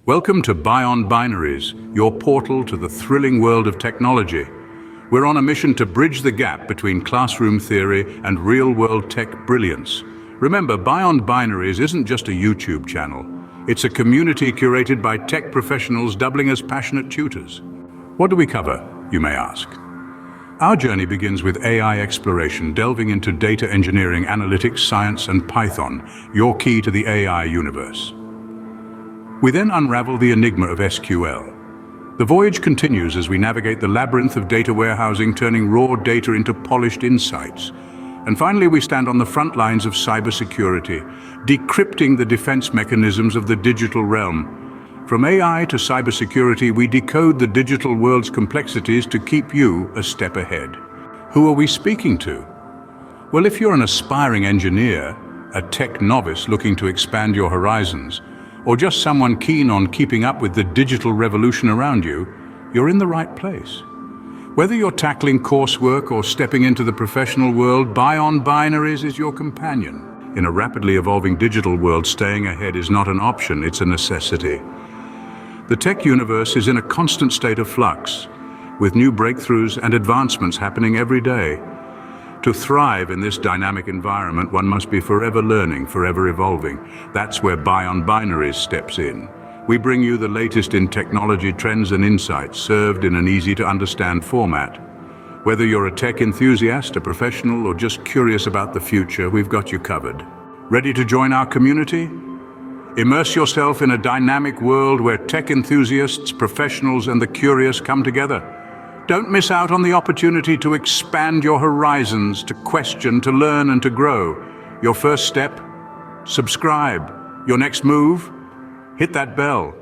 Welcome to Byond Binaries, your portal to the thrilling world of technology. We're on a mission to bridge the gap between classroom theory and real-world tech brilliance. Remember, Byond Binaries isn't just a YouTube channel. It's a community curated by tech professionals doubling as passionate tutors. What do we cover, you may ask? Our journey begins with AI exploration, delving into data engineering, analytics, science, and Python, your key to the AI universe. We then unravel the enigma of SQL. The voyage continues as we navigate the labyrinth of data warehousing, turning raw data into polished insights. And finally, we stand on the front lines of cybersecurity, decrypting the defense mechanisms of the digital realm. From AI to cybersecurity, we decode the digital world's complexities to keep you a step ahead. Who are we speaking to? Well, if you're an aspiring engineer, a tech novice looking to expand your horizons, or just someone keen on keeping up with the digital revolution around you, you're in the right place. Whether you're tackling coursework or stepping into the professional world, ByondBinaries is your companion. In a rapidly evolving digital world, staying ahead is not an option, it's a necessity. The tech universe is in a constant state of flux, with new breakthroughs and advancements happening every day. To thrive in this dynamic environment, one must be forever learning, forever evolving. That's where ByondBinaries steps in. We bring you the latest in technology trends and insights, served in an easy-to-understand format. Whether you're a tech enthusiast, a professional, or just curious about the future, we've got you covered. Ready to join our community? Immerse yourself in a dynamic world where tech enthusiasts, professionals, and the curious come together. Don't miss out on the opportunity to expand your horizons, to question, to learn, and to grow. Your first step? Subscribe. Your next move? Hit that bell.